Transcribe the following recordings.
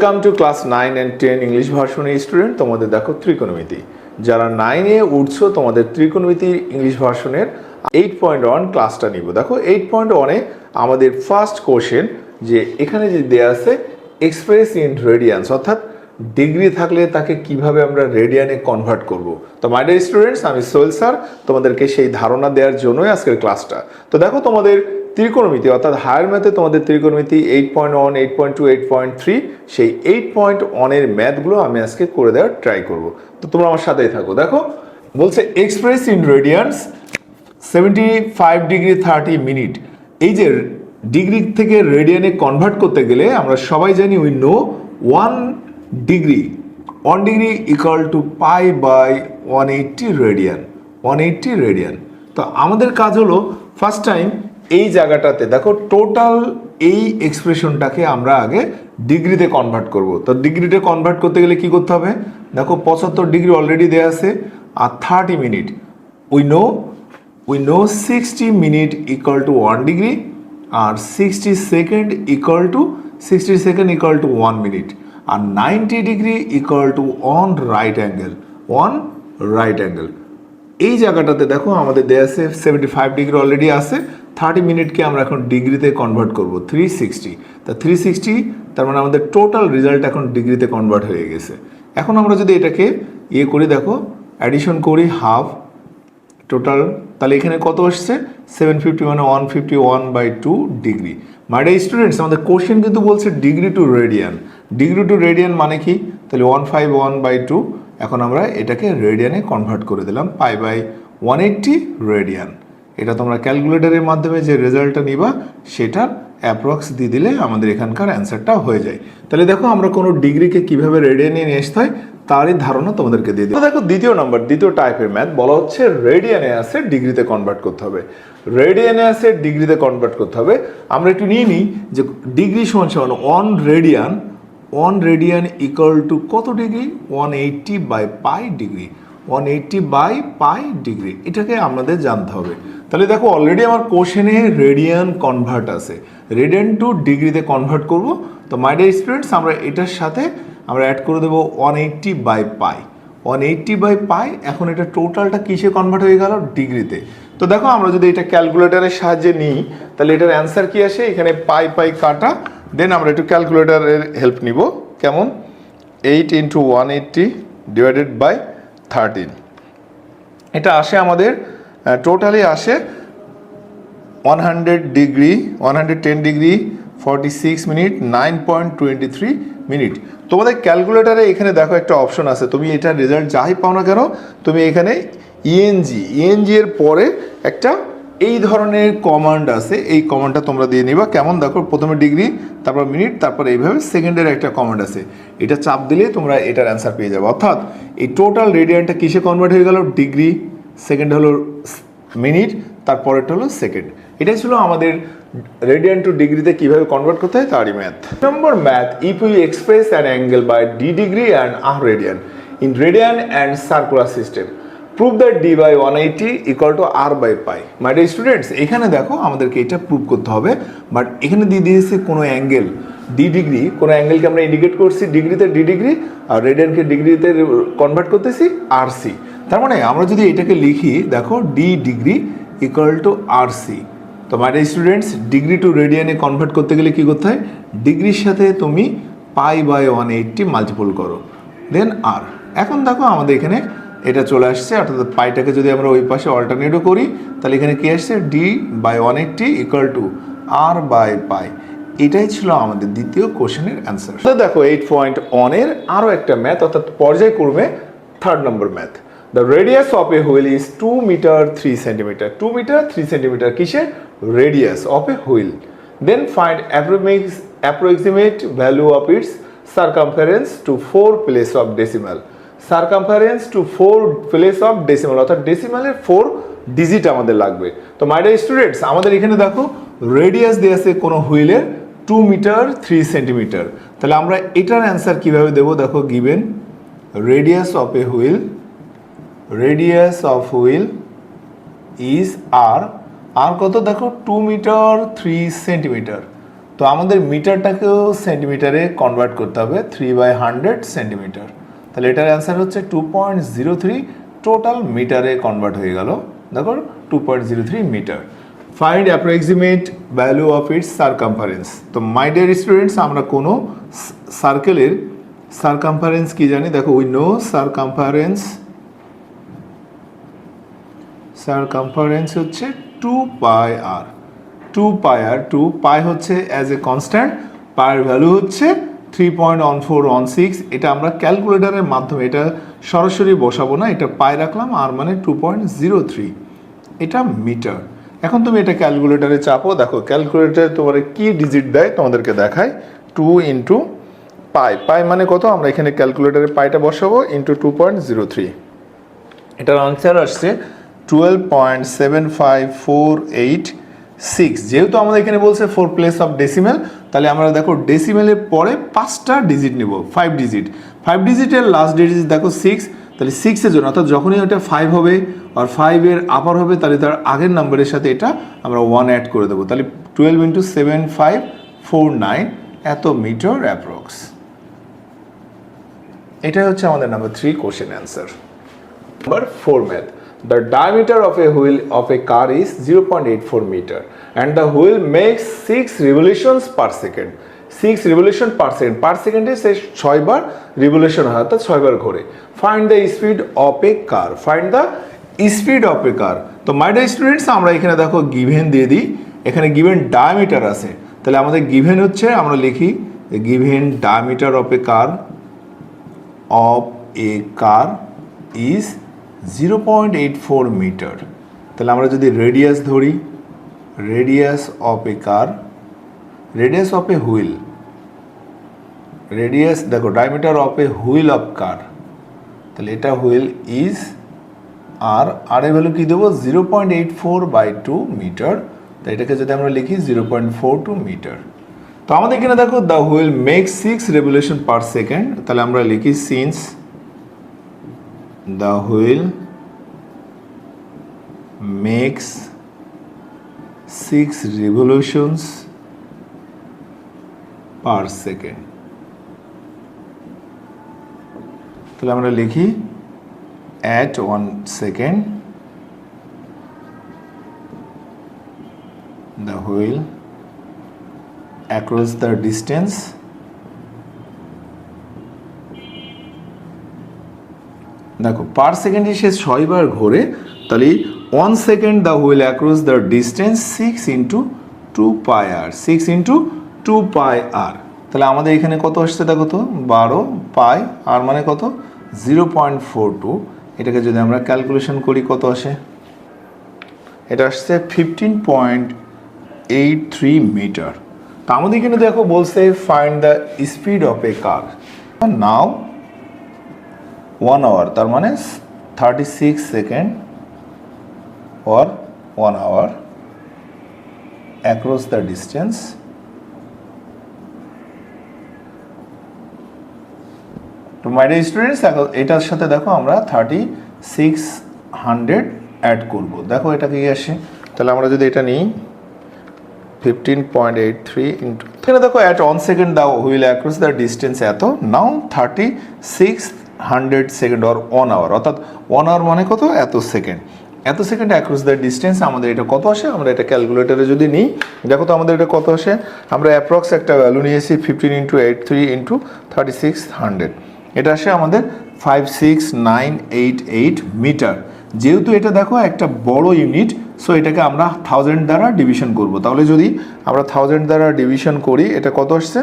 Welcome to class 9 and 10 English ভার্সনের student. তোমাদের দেখো ত্রিকোণমিতি, যারা 9-এ উঠছো তোমাদের ত্রিকোণমিতি ইংলিশ ভার্সনের 8.1 ক্লাসটা নিব। দেখো 8.1-এ আমাদের ফার্স্ট কোশ্চেন যে এখানে যে দেয়া আছে এক্সপ্রেস ইন রেডিয়ান্স, অর্থাৎ ডিগ্রি থাকলে তাকে কিভাবে আমরা রেডিয়ানে কনভার্ট করব। তো মাই ডিয়ার স্টুডেন্টস, আমি সোহেল স্যার তোমাদেরকে সেই ধারণা দেওয়ার জন্যই আজকের ক্লাসটা। তো দেখো তোমাদের ত্রিকোণমিতি অর্থাৎ হায়ার ম্যাথে তোমাদের ত্রিকোণমিতি 8.1, 8.2, 8.3 সেই 8.1-এর ম্যাথগুলো আমি আজকে করে দেওয়ার ট্রাই করব। তো তোমরা আমার সাথেই থাকো। দেখো বলছে express in radiance 75 degree 30 minute. এই যে ডিগ্রি থেকে রেডিয়ানে কনভার্ট করতে গেলে আমরা সবাই জানি we know 1 degree equal to pi by 180 radian. 180 radian. তো আমাদের কাজ হলো ফার্স্ট টাইম এই জায়গাটাতে দেখো টোটাল এই এক্সপ্রেশনটাকে আমরা আগে ডিগ্রিতে কনভার্ট করব। তো ডিগ্রিতে কনভার্ট করতে গেলে কি করতে হবে? দেখো 75 ডিগ্রি অলরেডি দেওয়া আছে আর 30 minute we know 60 minute equal to 1 degree আর 60 সেকেন্ড ইকুয়াল টু 1 মিনিট আর 90 degree equal to 1 right angle. এই জায়গাটাতে দেখো আমাদের দেয়া আছে 75 ডিগ্রি অলরেডি আছে, 30 মিনিটকে আমরা এখন ডিগ্রিতে কনভার্ট করব 360। তা 360 তার মানে আমাদের টোটাল রেজাল্ট এখন ডিগ্রিতে কনভার্ট হয়ে গেছে। এখন আমরা যদি এটাকে করি, দেখো অ্যাডিশন করি হাফ টোটাল, তাহলে এখানে কত আসছে 750 মানে 151/2 ডিগ্রি। মাই ডিয়ার স্টুডেন্টস, আমাদের কোশ্চেন কিন্তু বলছে ডিগ্রি টু রেডিয়ান মানে কি? তাহলে 151/2। এখন আমরা এটাকে রেডিয়ানে কনভার্ট করে দিলাম পাই বাই 180 রেডিয়ান। এটা তোমরা ক্যালকুলেটরের মাধ্যমে যে রেজাল্টটা নিবা সেটার অ্যাপ্রক্স দিয়ে দিলে আমাদের এখানকার অ্যান্সারটা হয়ে যায়। তাহলে দেখো আমরা কোনো ডিগ্রিকে কিভাবে রেডিয়ানে নিয়ে আসতে হয় তারই ধারণা তোমাদেরকে দিয়ে দিই। দেখো দ্বিতীয় টাইপের ম্যাথ বলা হচ্ছে রেডিয়ানে আছে ডিগ্রিতে কনভার্ট করতে হবে। আমরা একটু নিয়ে নিই যে ডিগ্রি সমান 1 রেডিয়ান ইকুয়াল টু কত ডিগ্রি? 180/পাই ডিগ্রি। 180/পাই ডিগ্রি, এটাকে আমাদের জানতে হবে। তাহলে দেখো অলরেডি আমার কোশ্চেনে রেডিয়ান কনভার্ট আছে, রেডিয়ান টু ডিগ্রিতে কনভার্ট করব। তো মাই ডিয়ার স্টুডেন্টস, আমরা এটার সাথে আমরা অ্যাড করে দেবো 180/পাই। 180/পাই। এখন এটা টোটালটা কিসে কনভার্ট হয়ে গেল? ডিগ্রিতে। তো দেখো আমরা যদি এটা ক্যালকুলেটরের সাহায্যে নিই তাহলে এটার অ্যান্সার কি আসে? এখানে পাই কাটা, দেন আমরা একটু ক্যালকুলেটরের হেল্প নিব। কেমন? 8 × 180 ডিভাইডেড বাই 13। এটা আসে আমাদের টোটালি আসে 110 ডিগ্রি 46 মিনিট 9.23 মিনিট। তোমাদের ক্যালকুলেটারে এখানে দেখো একটা অপশন আছে, তুমি এটা রেজাল্ট যাই পাও না কেন তুমি এখানে ইএনজি এর পরে একটা এই ধরনের কমান্ড আছে, এই কমান্ডটা তোমরা দিয়ে নিবা। কেমন? দেখো প্রথমে ডিগ্রি, তারপর মিনিট, তারপর এইভাবে সেকেন্ডের একটা কমান্ড আছে, এটা চাপ দিলে তোমরা এটার অ্যান্সার পেয়ে যাবে। অর্থাৎ এই টোটাল রেডিয়ানটা কিসে কনভার্ট হয়ে গেল? ডিগ্রি, সেকেন্ড হলো মিনিট, তারপরেরটা হলো সেকেন্ড। এটাই ছিল আমাদের রেডিয়ান টু ডিগ্রিতে কিভাবে কনভার্ট করতে হয় তারই math. Number math, if you express an angle by D degree and R radian in radian and circular system, prove that D by 180 equal to R by pi. My dear students, এখানে দেখো আমাদেরকে এটা prove করতে হবে, but এখানে দিয়ে দিয়েছে কোনো অ্যাঙ্গেল ডি ডিগ্রি, কোনো অ্যাঙ্গেলকে আমরা ইন্ডিকেট করছি ডিগ্রিতে ডি ডিগ্রি আর রেডিয়ানকে ডিগ্রিতে কনভার্ট করতেছি আর সি। তার মানে আমরা যদি এটাকে লিখি, দেখো D degree equal to R C. তো my dear students, degree to রেডিয়ানে কনভার্ট করতে গেলে কী করতে হয়? ডিগ্রির সাথে তুমি পাই বাই 180 মাল্টিপল করো, দেন আর। এখন দেখো আমাদের এখানে এটা চলে আসছে, অর্থাৎ পাইটাকে যদি আমরা ওই পাশে অল্টারনেটও করি তাহলে এখানে কি আসছে? D by 180 equal to R by pi. এটাই ছিল আমাদের দ্বিতীয় কোশ্চেনের অ্যান্সার। দেখো 8.1-এর আরও একটা ম্যাথ, অর্থাৎ পর্যায়ক্রমে 3rd number math. The radius of a wheel is 2 metre 3 centimetre. 2 metre 3 centimetre কিসের? Radius of a wheel. Then find approximate value of its circumference to 4 place of decimal. Circumference to 4 place of decimal, অর্থাৎ ডেসিমালের 4 digit আমাদের লাগবে। তো my dear students, আমাদের এখানে দেখো radius দেওয়া আছে কোনো হুইলের 2 মিটার 3 সেন্টিমিটার। তাহলে আমরা এটার অ্যান্সার কিভাবে দেবো? দেখো given radius of wheel is R কত? দেখো 2 মিটার 3 সেন্টিমিটার। তো আমাদের মিটারটাকেও সেন্টিমিটারে কনভার্ট করতে হবে 3/100 সেন্টিমিটার। তাহলে এটার অ্যান্সার হচ্ছে 2.03 টোটাল মিটারে কনভার্ট হয়ে গেল। দেখো 2.03 meter. Find approximate value of its circumference. তো মাই ডিয়ার স্টুডেন্টস, আমরা কোনো সার্কেলের সারকামফারেন্স কি জানি? দেখো উই নো সারকামফারেন্স হচ্ছে 2πr। 2πr, 2π হচ্ছে অ্যাজ এ কনস্ট্যান্ট, পায়ের ভ্যালু হচ্ছে 3.1416। এটা আমরা ক্যালকুলেটরের মাধ্যমে এটা সরাসরি বসাবো না, এটা পাই রাখলাম, আর মানে 2.03, এটা মিটার। এখন তুমি এটা ক্যালকুলেটরে চাপো, দেখো ক্যালকুলেটরে তোমার কি ডিজিট দেয় তোমাদেরকে দেখায়। 2 ইন্টু পাই, পাই মানে কত? আমরা এখানে ক্যালকুলেটরে পাইটা বসাবো ইন্টু 2.03। এটার আনসার আসছে 12.75486। যেহেতু আমাদের এখানে বলছে 4 প্লেস অফ ডেসিমেল, তাহলে আমরা দেখো ডেসিমেলের পরে 5টা ডিজিট নিব, 5 ডিজিট। 5 ডিজিটের লাস্ট ডিজিট দেখো 6, তাহলে 6-এর জন্য, অর্থাৎ যখনই ওটা 5 হবে আর 5-এর আপার হবে, তাহলে তার আগের নাম্বারের সাথে এটা আমরা 1 অ্যাড করে দেবো। তাহলে 12 ইন্টু 7549 এত মিটার অ্যাপ্রক্স। এটাই হচ্ছে আমাদের number 3 question answer. Number 4 math. The diameter of a wheel of a car is 0.84 meter and the wheel makes 6 revolutions per second. 6 revolution per second. Per second is 6 bar revolution হয়, অর্থাৎ 6 বার ঘোরে। Find the speed of a car. Find the speed of a car. তো my dear students, আমরা এখানে দেখো given দিয়ে দিই, এখানে given diameter আছে, তাহলে আমাদের given হচ্ছে, আমরা লিখি given diameter of a car is 0.84 metre. তাহলে আমরা যদি রেডিয়াস ধরি, radius of a car, radius of a wheel, radius দেখো diameter of a wheel of car, তাহলে এটা হুইল ইজ আর এর ভ্যালু কি দেবো? 0.84/2 মিটার। তো এটাকে যদি আমরা লিখি 0.42 মিটার। তো আমাদের এখানে দেখো the wheel make 6 revolution per second, তাহলে আমরা লিখি since the wheel makes 6 revolutions per second, তাহলে আমরা লিখি at 1 second the wheel across the distance দেখো পার সেকেন্ডে সে 6 বার ঘোরে, তাহলে 1 second the wheel across the distance 6 into 2πr, 6 into 2πr। তাহলে আমাদের এখানে কত আসছে দেখো তো, 12 পাই, আর মানে কত? 0.42। এটাকে যদি আমরা ক্যালকুলেশন করি কত আসে? এটা আসছে 15.83 মিটার। তো আমাদের এখানে দেখো বলছে find the speed of a car. Now 1 hour, তার মানে 36 second or 1 hour across the distance। তো মাই ডিয়ার স্টুডেন্টস, এটার সাথে দেখো আমরা 3600 অ্যাড করব। দেখো এটা কি আসে, তাহলে আমরা যদি এটা নিই 15.83 ইন্টু, এখানে দেখো অ্যাট 1 সেকেন্ড দাও হুইল অ্যাক্রস দ্য ডিস্টেন্স এত, নাও 3600 সেকেন্ড অর 1 আওয়ার, অর্থাৎ 1 আওয়ার মানে কত? এত সেকেন্ড, এত সেকেন্ড অ্যাক্রস দ্য ডিস্টেন্স। আমাদের এটা কত আসে? আমরা এটা ক্যালকুলেটরে যদি নিই, দেখো তো আমাদের এটা কত আসে। আমরা অ্যাপ্রক্স একটা ভ্যালু নিয়েছি 15 ইন্টু 83 ইন্টু 3600, এটা আসে আমাদের 56988 মিটার। যেহেতু এটা দেখো একটা বড় ইউনিট, সো এটাকে আমরা 1000 দ্বারা ডিভিশন করব। তাহলে যদি আমরা 1000 দ্বারা ডিভিশন করি, এটা কত আসছে?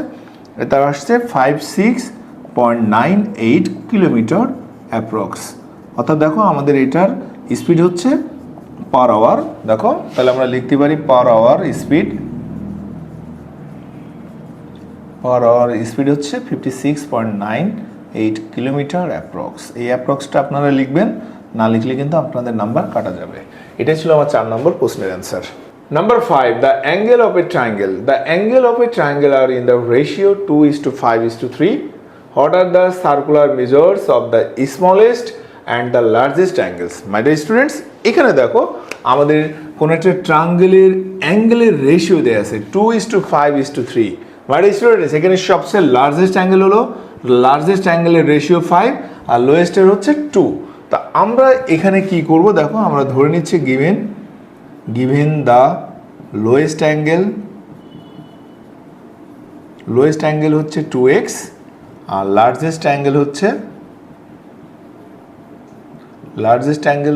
এটা আসছে 56.98 কিলোমিটার অ্যাপ্রক্স। অর্থাৎ দেখো আমাদের এটার স্পিড হচ্ছে পার আওয়ার। দেখো তাহলে আমরা লিখতে পারি পার আওয়ার স্পিড হচ্ছে 56.98 কিলোমিটার অ্যাপ্রক্স। এই অ্যাপ্রক্সটা আপনারা লিখবেন, না লিখলে কিন্তু আপনাদের নাম্বার কাটা যাবে। এটাই ছিল আমার 4 নম্বর প্রশ্নের answer. Number 5, the angle of a triangle. The angle of a triangle are in the ratio 2:5:3. What are the circular measures of the smallest and the largest angles? My dear students, এখানে দেখো আমাদের কোনো একটা ট্রায়াঙ্গেলের অ্যাঙ্গেলের ratio দেওয়া আছে 2:5:3। মানে students এখানে সবচেয়ে লার্জেস্ট অ্যাঙ্গেল হলো, লার্জেস্ট অ্যাঙ্গেলের রেশিও 5 আর লোয়েস্টের হচ্ছে 2। তা আমরা এখানে কি করব দেখো, আমরা ধরে নিচ্ছি গিভেন দ্য লোয়েস্ট অ্যাঙ্গেল হচ্ছে 2x আর লার্জেস্ট অ্যাঙ্গেল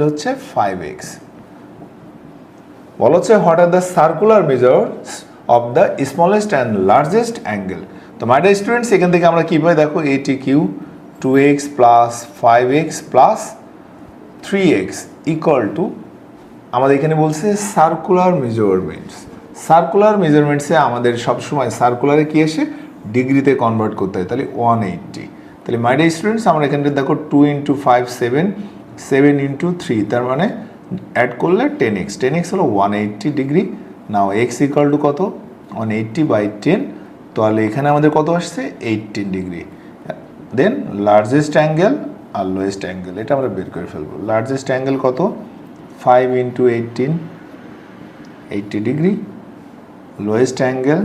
হচ্ছে 5x। বলা হচ্ছে what are the circular measures of the smallest and largest angle. তো মাই ডিয়ার স্টুডেন্টস এখান থেকে আমরা কী পাই দেখো, ATQ 2x plus 5x plus 3x equal to, আমাদের এখানে বলছে সার্কুলার মেজারমেন্টসে আমাদের সবসময় সার্কুলারে কি আসে, ডিগ্রিতে কনভার্ট করতে হয়, তাহলে 180। তাহলে মাই ডিয়ার স্টুডেন্টস আমরা এখানে দেখো 2 × 5 7, 7 × 3, তার মানে অ্যাড করলে 10x হলো 180 degree. Now x equal to কত, 180/10, তাহলে এখানে আমাদের কত আসছে 18 ডিগ্রি। দেন লার্জেস্ট অ্যাঙ্গেল আর লোয়েস্ট অ্যাঙ্গেল এটা আমরা বের করে ফেলবো। লার্জেস্ট অ্যাঙ্গেল কত, 5 × 18, 80 ডিগ্রি। লোয়েস্ট অ্যাঙ্গেল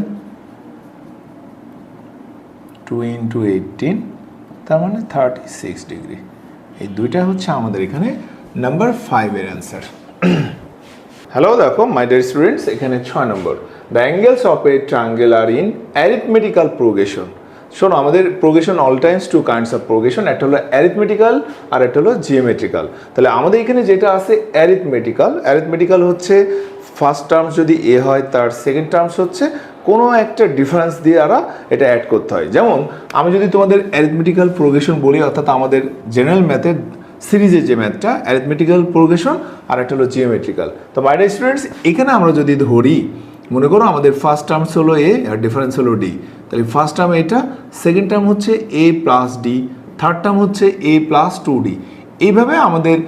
2 × 18, তার মানে 36 ডিগ্রি। এই দুইটা হচ্ছে আমাদের এখানে নাম্বার 5 এর অ্যান্সার। হ্যালো দেখো মাই ডিয়ার স্টুডেন্টস, এখানে 6 number, the angles of a triangle are in arithmetical progression. শোনো, আমাদের progression all times 2 kinds of progression, একটা হলো অ্যারিথমেটিক্যাল আর একটা হলো জিওমেট্রিক্যাল। তাহলে আমাদের এখানে যেটা আছে অ্যারিথমেটিক্যাল হচ্ছে ফার্স্ট টার্মস যদি এ হয় তার সেকেন্ড টার্মস হচ্ছে কোনো একটা ডিফারেন্স দিয়ে এটা অ্যাড করতে হয়। যেমন আমি যদি তোমাদের অ্যারিথমেটিক্যাল প্রোগ্রেশন বলি, অর্থাৎ আমাদের জেনারেল ম্যাথের সিরিজের যে ম্যাথটা অ্যারিথমেটিক্যাল প্রোগ্রেশন আর একটা হলো জিওমেট্রিক্যাল। তো মাই ডিয়ার স্টুডেন্টস এখানে আমরা যদি ধরি, মনে করো আমাদের ফার্স্ট টার্মস হলো এ আর ডিফারেন্স হলো ডি, তাহলে ফার্স্ট টার্ম এটা, সেকেন্ড টার্ম হচ্ছে a plus D, third term হচ্ছে a প্লাস 2d। এইভাবে আমাদের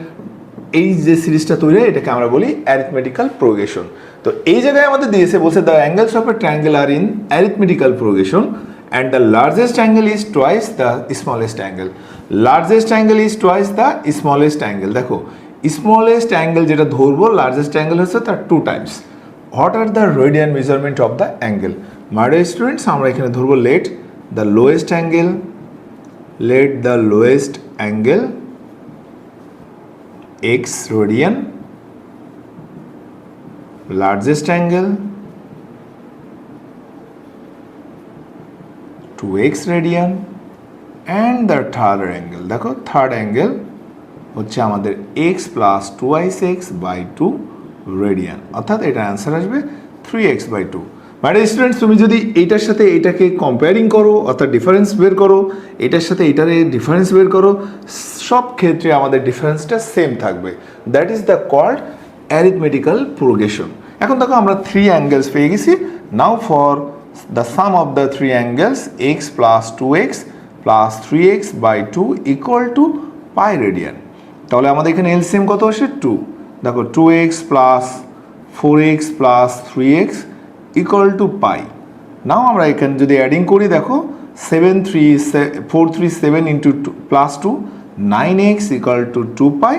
এই যে সিরিজটা তৈরি হয় এটাকে আমরা বলি অ্যারিথমেটিক্যাল প্রোগ্রেশন। তো এই জায়গায় আমাদের দিয়েছে, বলছে the angles of a triangle are in arithmetical progression and the largest angle is twice the smallest angle. Largest angle is twice the smallest angle. দেখো smallest angle যেটা ধরবো, largest angle হচ্ছে তার 2 times. What are the radian measurement of the angle? My dear students, আমরা এখানে ধরবো let the lowest angle x radian, largest angle 2x radian and the third angle, দেখো third angle হচ্ছে আমাদের x প্লাস 2x/2 রেডিয়ান, অর্থাৎ এটা answer আসবে 3x/2। মানে স্টুডেন্টস তুমি যদি এইটার সাথে এটাকে কম্পেয়ারিং করো, অর্থাৎ ডিফারেন্স বের করো, এটার সাথে এটার ডিফারেন্স বের করো, সব ক্ষেত্রে আমাদের ডিফারেন্সটা সেম থাকবে। That is the called arithmetical progression. এখন দেখো আমরা 3 অ্যাঙ্গেলস পেয়ে গেছি। Now for the sum of the 3 angles x plus 2x plus 3x/2 equal to pi radian, তাহলে আমাদের এখানে এলসিএম কত আসে 2। দেখো 2x plus 4x plus 3x equal to pi। নাও আমরা এখানে যদি অ্যাডিং করি, দেখো 437 into 2 plus 2, 9x equal to 2 pi।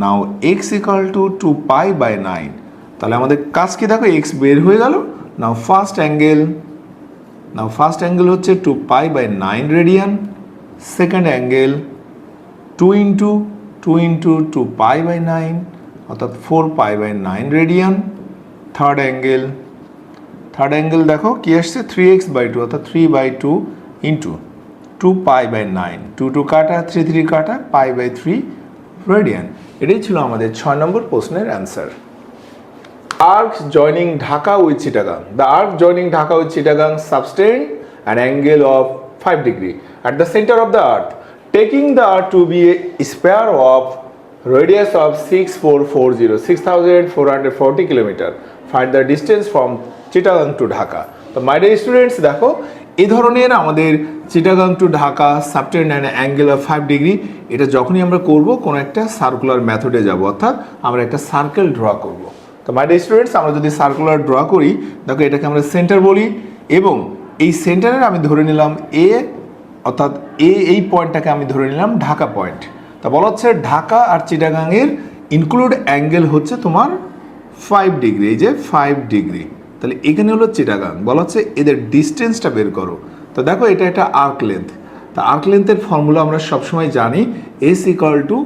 Now x equal to 2 pi/9, তাহলে আমাদের কাজ কি দেখো, x বের হয়ে গেল। নাও ফার্স্ট অ্যাঙ্গেল হচ্ছে 2 pi/9 radian, second angle 2 into 2 pi/9 অর্থাৎ 4 pi/9 রেডিয়ান। থার্ড অ্যাঙ্গেল দেখো কি আসছে 3x/2 অর্থাৎ 3/2 into 2 pi/9, 2 কাটা 3 কাটা pi/3 রেডিয়ান। এটাই ছিল আমাদের 6 নম্বর প্রশ্নের answer. Arc joining Dhaka with Chittagong. The arc joining Dhaka with Chittagong subtend an angle of 5 degree at the center of the earth, taking the earth to be a sphere of radius of 6440 kilometer. Find the distance from Chittagong to Dhaka. তো my dear students দেখো এই ধরনের আমাদের Chittagong to Dhaka subtend an angle of 5 degree, এটা যখনই আমরা করব কোনো একটা সার্কুলার মেথডে যাব, অর্থাৎ আমরা একটা সার্কেল ড্র করব। তো মাই ডিয়ার স্টুডেন্টস আমরা যদি সার্কুলার ড্র করি, দেখো এটাকে আমরা সেন্টার বলি এবং এই সেন্টারের আমি ধরে নিলাম এ, অর্থাৎ এই পয়েন্টটাকে আমি ধরে নিলাম ঢাকা পয়েন্ট। তা বলা হচ্ছে ঢাকা আর চিটাগাংয়ের ইনক্লুড অ্যাঙ্গেল হচ্ছে তোমার 5 ডিগ্রি, এই যে 5 ডিগ্রি। তাহলে এখানে হলো চিটাগাং, বলা হচ্ছে এদের ডিস্টেন্সটা বের করো। তো দেখো এটা একটা আর্ক লেন্থ। তা আর্ক লেন্থের ফর্মুলা আমরা সবসময় জানি, S equal to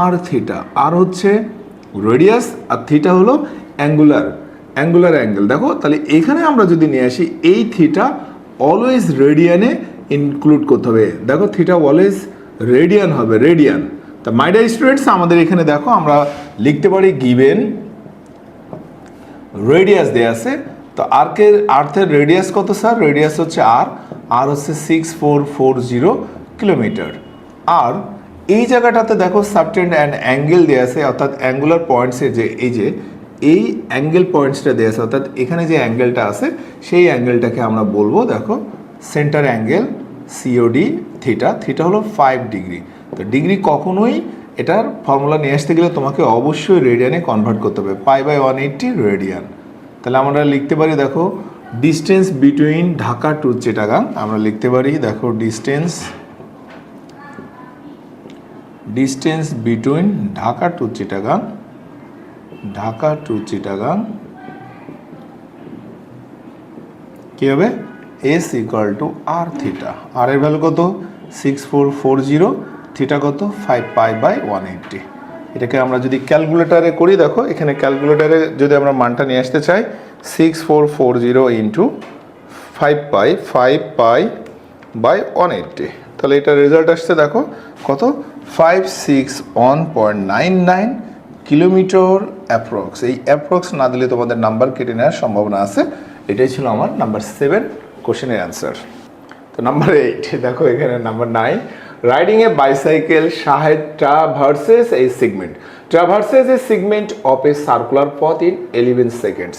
R theta. R হচ্ছে রেডিয়াস আর থিটা হলো অ্যাঙ্গুলার অ্যাঙ্গেল। দেখো তাহলে এখানে আমরা যদি নিয়ে আসি এই থিটা অলওয়েজ রেডিয়ানে ইনক্লুড করতে হবে। দেখো থিটা অলওয়েজ রেডিয়ান হবে, রেডিয়ান। তা মাই ডিয়ার স্টুডেন্টস, আমাদের এখানে দেখো আমরা লিখতে পারি গিভেন রেডিয়াস দেয়া আছে। তো আর্থের রেডিয়াস কত স্যার? রেডিয়াস হচ্ছে আর হচ্ছে 6440 কিলোমিটার। আর এই জায়গাটাতে দেখো সাবটেন্ড অ্যান্ড অ্যাঙ্গেল দেওয়া আছে, অর্থাৎ অ্যাঙ্গুলার পয়েন্টসের যে এই অ্যাঙ্গেল পয়েন্টসটা দেওয়া আছে, অর্থাৎ এখানে যে অ্যাঙ্গেলটা আছে সেই অ্যাঙ্গেলটাকে আমরা বলবো দেখো সেন্টার অ্যাঙ্গেল সিওডি থিটা হলো 5 ডিগ্রি। তো ডিগ্রি কখনোই এটার ফর্মুলা নিয়ে আসতে গেলে তোমাকে অবশ্যই রেডিয়ানে কনভার্ট করতে হবে, π/180 রেডিয়ান। তাহলে আমরা লিখতে পারি দেখো distance between Dhaka to Chittagong, আমরা লিখতে পারি দেখো distance between Dhaka to Chittagong কি হবে? S equal to R theta. R এর ভ্যালু কত? 6440, থিটা কত? 5π/180। এটাকে আমরা যদি ক্যালকুলেটারে করি, দেখো এখানে ক্যালকুলেটারে যদি আমরা মানটা নিয়ে আসতে চাই 6440 ইন্টু 5π/180, তাহলে এটা রেজাল্ট আসছে দেখো কত? 561.99 কিলোমিটার অ্যাপ্রক্স। এই অ্যাপ্রক্স না দিলে তোমাদের নাম্বার কেটে নেওয়ার সম্ভাবনা আছে। এটাই ছিল আমার নাম্বার 7 কোশ্চেনের অ্যান্সার। তো নাম্বার 8 দেখো, এখানে number 9, riding A bicycle Shahed traverses a segment of a circular path in 11 seconds.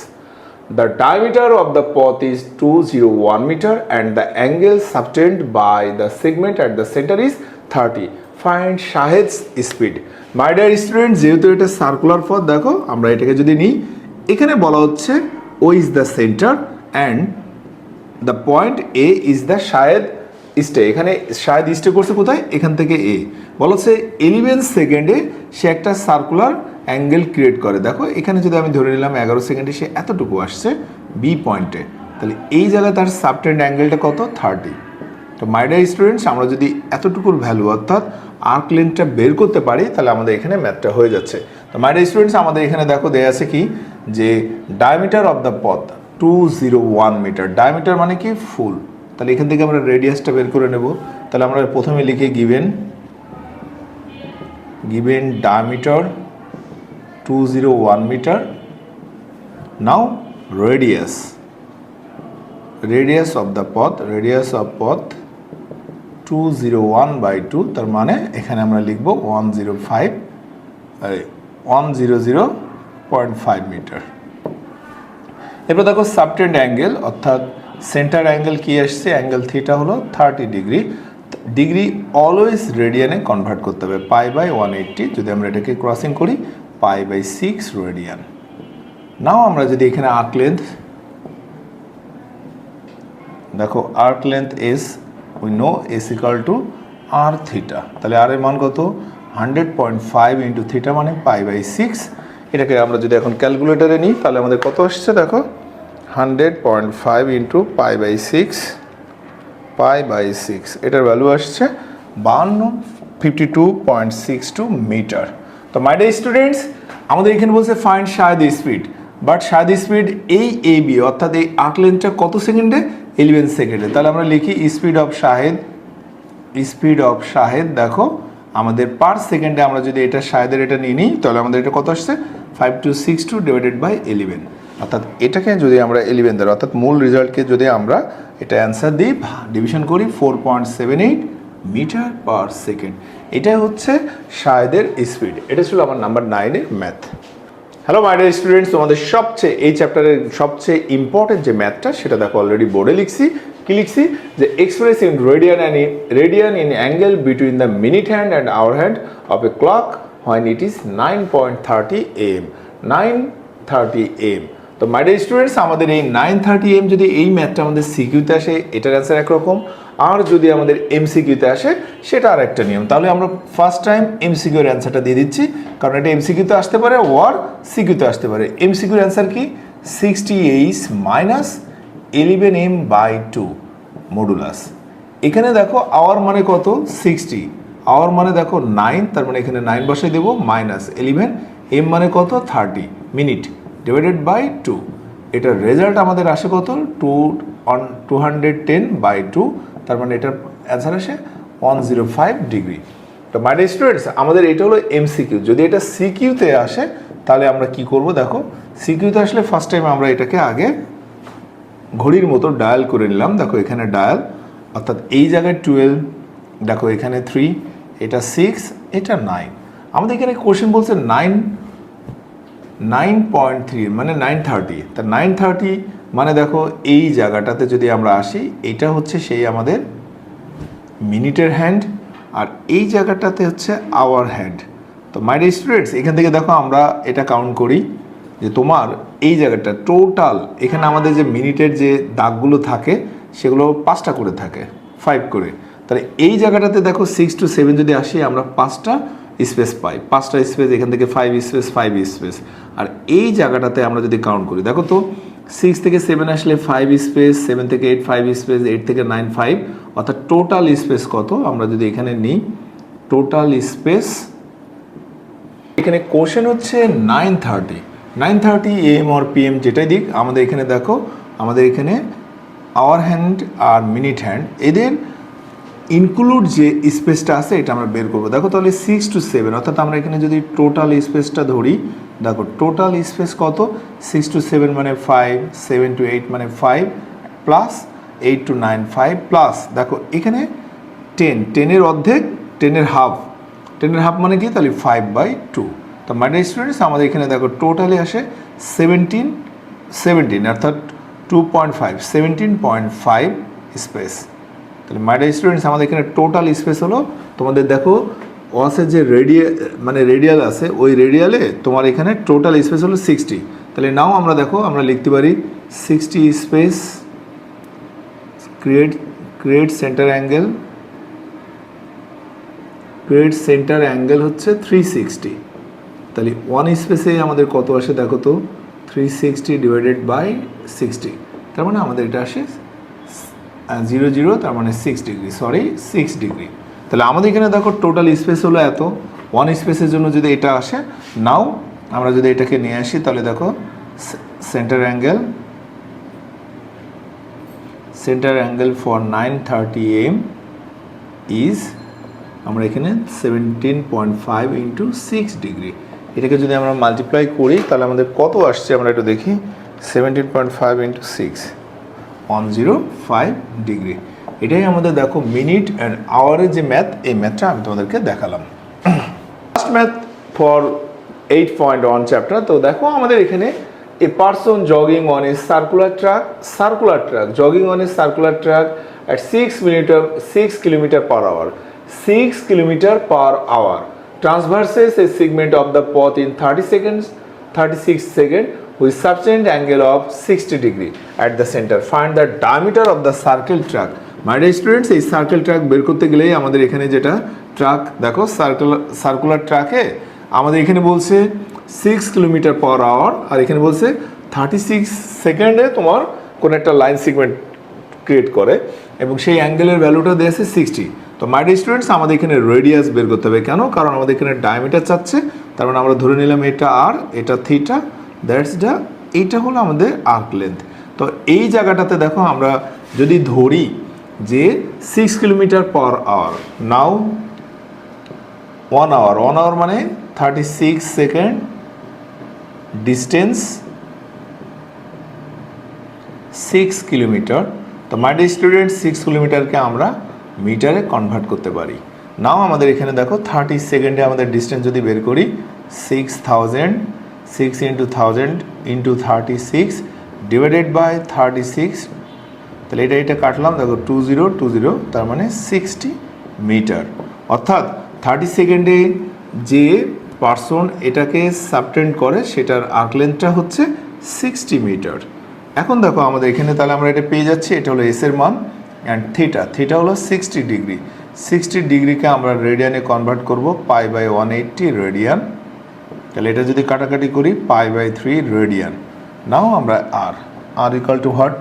The diameter of the path is 201 meter and the angle subtended by the segment at the center is 30. Find Shahed's speed. My dear student, যেহেতু এটা circular পথ, দেখো আমরা এটাকে যদি নিই, এখানে বলা হচ্ছে O is the center and the point A is the Shahed stay. এখানে শাহেদ স্টে করছে কোথায়? এখান থেকে এ। বলা হচ্ছে 11 সেকেন্ডে সে একটা সার্কুলার অ্যাঙ্গেল ক্রিয়েট করে। দেখো এখানে যদি আমি ধরে নিলাম 11 সেকেন্ডে সে এতটুকু আসছে বি পয়েন্টে, তাহলে এই জায়গায় তার সাবটেন্ড অ্যাঙ্গেলটা কত? 30। তো মাই ডিয়ার স্টুডেন্টস, আমরা যদি এতটুকুর ভ্যালু অর্থাৎ আর্ক লেন্থটা বের করতে পারি, তাহলে আমাদের এখানে ম্যাথটা হয়ে যাচ্ছে। তো মাই ডিয়ার স্টুডেন্টস, আমাদের এখানে দেখো দেয়া আছে কি, যে ডায়ামিটার অফ দ্য পথ 201 মিটার। ডায়ামিটার মানে কি? ফুল। তাহলে এখান থেকে আমরা রেডিয়াসটা বের করে নেব। তাহলে আমরা প্রথমে লিখি given diameter 201 meter. Now radius of পথ 201/2, তার মানে এখানে আমরা লিখব 100.5 মিটার। এরপর দেখো সাবটেন্ড অ্যাঙ্গেল অর্থাৎ সেন্টার অ্যাঙ্গেল কি আসছে? অ্যাঙ্গেল থিটা হলো 30 ডিগ্রি। ডিগ্রি অলওয়েজ রেডিয়ানে কনভার্ট করতে হবে, π/180। যদি আমরা এটাকে ক্রসিং করি, π/6 রেডিয়ান। নাও আমরা যদি এখানে আর্ক লেন্থ দেখো, arc length S, we know S equal to R theta. তাহলে আর এর মান কত? 100.5 ইন্টু থিটা মানে π/6। এটাকে আমরা যদি এখন ক্যালকুলেটারে নিই, তাহলে আমাদের কত আসছে দেখো, 100.5 ইন্টু π/6, এটার ভ্যালু আসছে 52.62 মিটার। তো মাই ডিয়ার স্টুডেন্টস, আমাদের এখানে বলছে find Shahed speed, but Shahed speed এই AB অর্থাৎ এই আর্ক লেন্থটা কত সেকেন্ডে? 11 সেকেন্ডে। তাহলে আমরা লিখি স্পিড অফ শাহেদ দেখো আমাদের পার সেকেন্ডে, আমরা যদি এটা শাহেদের এটা নিয়ে নিই, তাহলে আমাদের এটা কত আসছে? 5262 ডিভাইডেড বাই 11। অর্থাৎ এটাকে যদি আমরা 11 ধরি, অর্থাৎ মূল রেজাল্টকে যদি আমরা এটা অ্যান্সার দিই, ডিভিশন করি 4.78 মিটার পার সেকেন্ড। এটাই হচ্ছে শাহেদের স্পিড। এটা ছিল আমার নাম্বার 9-এর math. Hello my dear students, তোমাদের এই চ্যাপ্টারের সবচেয়ে ইম্পর্টেন্ট যে ম্যাথটা, সেটা দেখো অলরেডি বোর্ডে লিখছি। কি লিখছি? যে express in radian in angle between the minute hand and our hand of A clock when it is 9.30 am 9:30 am। তো মাই ডিয়ার স্টুডেন্টস, আমাদের এই 9:30 am যদি এই ম্যাথটা আমাদের সিকিউতে আসে, এটার অ্যান্সার একরকম। আর যদি আমাদের এমসিকিউতে আসে সেটা আর একটা নিয়ম। তাহলে আমরা ফার্স্ট টাইম এমসিকিউর অ্যান্সারটা দিয়ে দিচ্ছি, কারণ এটা এমসিকিউতে আসতে পারে ওর সিকিউতে আসতে পারে। এমসিকিউর অ্যান্সার কি? 68 মাইনাস 11m/2 মডুলাস। এখানে দেখো আওয়ার মানে কত? 60, আওয়ার মানে দেখো 9, তার মানে এখানে 9 বসাই দেবো, মাইনাস 11, এম মানে কত? 30 মিনিট, ডিভাইডেড বাই 2। এটার রেজাল্ট আমাদের আসে কত? 210/2, তার মানে এটার অ্যান্সার আসে 105 ডিগ্রি। তো মাই ডিয়ার স্টুডেন্টস, আমাদের এটা হলো এমসিকিউ। যদি এটা সিকিউতে আসে তাহলে আমরা কি করব? দেখো সিকিউতে আসলে ফার্স্ট টাইম আমরা এটাকে আগে ঘড়ির মতো ডায়াল করে নিলাম। দেখো এখানে ডায়াল, অর্থাৎ এই জায়গায় 12, দেখো এখানে 3, এটা 6, এটা 9। আমাদের এখানে কোশ্চেন বলছে 9.3 মানে 930। তা 930 মানে দেখো এই জায়গাটাতে যদি আমরা আসি, এটা হচ্ছে সেই আমাদের মিনিটের হ্যান্ড, আর এই জায়গাটাতে হচ্ছে আওয়ার হ্যান্ড। তো মাই ডিয়ার স্টুডেন্টস, এখান থেকে দেখো আমরা এটা কাউন্ট করি যে তোমার এই জায়গাটা টোটাল, এখানে আমাদের যে মিনিটের যে দাগগুলো থাকে সেগুলো 5টা করে থাকে, 5 করে। তাহলে এই জায়গাটাতে দেখো 6 to 7 যদি আসি, আমরা 5টা স্পেস পাই, 5টা স্পেস, এখান থেকে 5 স্পেস, 5 স্পেস। আর এই জায়গাটাতে আমরা যদি কাউন্ট করি, দেখো তো 6 থেকে 7 আসলে 5 স্পেস, 7 থেকে 8 5 স্পেস, 8 থেকে 9 5, অর্থাৎ টোটাল স্পেস কত? আমরা যদি এখানে নিই টোটাল স্পেস, এখানে কোশ্চেন হচ্ছে 930 AM or PM যেটাই দিক, আমাদের এখানে দেখো আমাদের এখানে our hand R minute hand এদের ইনক্লুড যে স্পেসটা আছে এটা আমরা বের করবো। দেখো তাহলে 6 to 7, অর্থাৎ আমরা এখানে যদি টোটাল স্পেসটা ধরি, দেখো টোটাল স্পেস কত? 6 to 7 মানে 5, 7 to 8 মানে 5, প্লাস 8 to 9 5, প্লাস দেখো এখানে 10 অর্ধেক, 10 হাফ মানে কি? তাহলে 5/2। তো মাই ডিয়ার স্টুডেন্টস, আমাদের এখানে দেখো টোটালি আসে 17, অর্থাৎ 2.5, 17.5 স্পেস। তাহলে মাই ডিয়ার স্টুডেন্টস, আমাদের এখানে টোটাল স্পেস হলো, তোমাদের দেখো ওয়াসের যে রেডিয়াল আছে, ওই রেডিয়ালে তোমার এখানে টোটাল স্পেস হলো 60। তাহলে নাও আমরা দেখো আমরা লিখতে পারি 60 স্পেস ক্রিয়েট সেন্টার অ্যাঙ্গেল হচ্ছে 360। তাহলে 1 স্পেসে আমাদের কত আসে? দেখো তো 360 ডিভাইডেড বাই 60, তার মানে আমাদের এটা আসে 0 তার মানে 6 ডিগ্রি, 6 ডিগ্রি। তাহলে আমাদের এখানে দেখো টোটাল স্পেস হলো এত, 1 স্পেসের জন্য যদি এটা আসে, নাও আমরা যদি এটাকে নিয়ে আসি তাহলে দেখো centre angle for 930 AM is, আমরা এখানে 17.5 ইন্টু 6 ডিগ্রি। এটাকে যদি আমরা মাল্টিপ্লাই করি তাহলে আমাদের কত আসছে আমরা একটু দেখি, 17.5 ইন্টু 6, 105 ডিগ্রি। এটাই আমাদের দেখো মিনিট অ্যান্ড আওয়ারের যে ম্যাথ, এই ম্যাথটা আমি তোমাদেরকে দেখালাম। First math for 8.1 chapter. তো দেখো আমাদের এখানে a person jogging on a circular track jogging on a circular track at 6 kilometer per hour, 6 kilometer per hour traverses a segment of the path in 36 seconds with subtend angle of 60 degree at the center. Find the diameter of the circle track. My dear students, এই circle track বের করতে গেলেই আমাদের এখানে যেটা track, দেখো circular ট্র্যাকে আমাদের এখানে বলছে 6 কিলোমিটার পার আওয়ার, আর এখানে বলছে 36 সেকেন্ডে তোমার কোনো একটা লাইন সেগমেন্ট ক্রিয়েট করে, এবং সেই অ্যাঙ্গেলের ভ্যালুটা দিয়েছে 60। তো মাই ডিয়ার স্টুডেন্টস, আমাদের এখানে রেডিয়াস বের করতে হবে। কেন? কারণ আমাদের এখানে ডায়ামিটার চাচ্ছে, তার মানে আমরা ধরে নিলাম এটা আর, এটা থিটা, দ্যাটস দ্য, এইটা হলো আমাদের আর্ক লেন্থ। তো এই জায়গাটাতে দেখো আমরা যদি ধরি যে 6 কিলোমিটার পার আওয়ার, নাও 1 আওয়ার মানে 36 সেকেন্ড, ডিস্টেন্স 6 কিলোমিটার। তো মাই ডিয়ার স্টুডেন্ট, 6 কিলোমিটারকে আমরা মিটারে কনভার্ট করতে পারি। নাও আমাদের এখানে দেখো 30 সেকেন্ডে আমাদের ডিস্টেন্স যদি বের করি, 6000, 6 ইন্টু 1000 ইন্টু 36 ডিভাইডেড বাই 36, তাহলে এটা কাটলাম, দেখো 20, তার মানে 60 মিটার। অর্থাৎ 30 সেকেন্ডে যে পারসন এটাকে সাবটেন্ড করে সেটার আর্ক লেন্থটা হচ্ছে 60 মিটার। এখন দেখো আমাদের এখানে তাহলে আমরা এটা পেয়ে যাচ্ছি, এটা হলো এস এর মান, অ্যান্ড থিটা হলো 60 ডিগ্রি। 60 ডিগ্রিকে আমরা রেডিয়ানে কনভার্ট করব, π/180 রেডিয়ান। তাহলে এটা যদি কাটাকাটি করি π/3 রেডিয়ান। নাও আমরা R equal to what,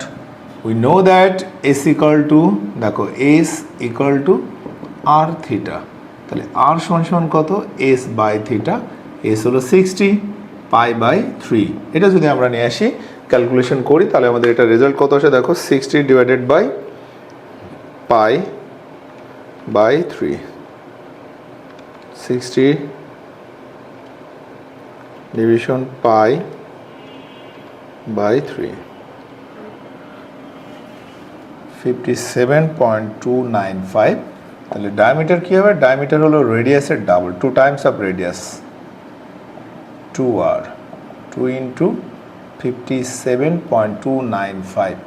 we know that S equal to, দেখো S equal to R theta. তাহলে আর সমান কত, এস বাই থিটা। এস হলো 60, π/3। এটা যদি আমরা নিয়ে আসি ক্যালকুলেশন করি তাহলে আমাদের এটা রেজাল্ট কত আসে দেখো, 60 ডিভাইডেড বাই π/3, 60 ডিভিশন π/3, 57.295। তাহলে ডায়ামিটার কী হবে, ডায়ামিটার হলো রেডিয়াসের double, 2 times of radius, 2r, 2 into 57.295।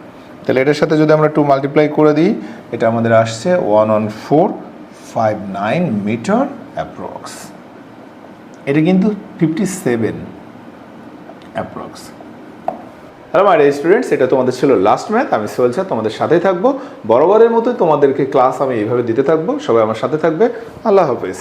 তাহলে এটার সাথে যদি আমরা 2 মাল্টিপ্লাই করে দিই, এটা আমাদের আসছে 11459 মিটার অ্যাপ্রক্স। এটা কিন্তু 57 approx. Hello my dear students, এটা তোমাদের ছিল লাস্ট ম্যাথ। আমি সোহেল স্যার তোমাদের সাথেই থাকবো, বরাবরের মতো তোমাদেরকে ক্লাস আমি এইভাবে দিতে থাকবো। সবাই আমার সাথে থাকবে। আল্লাহ হাফেজ।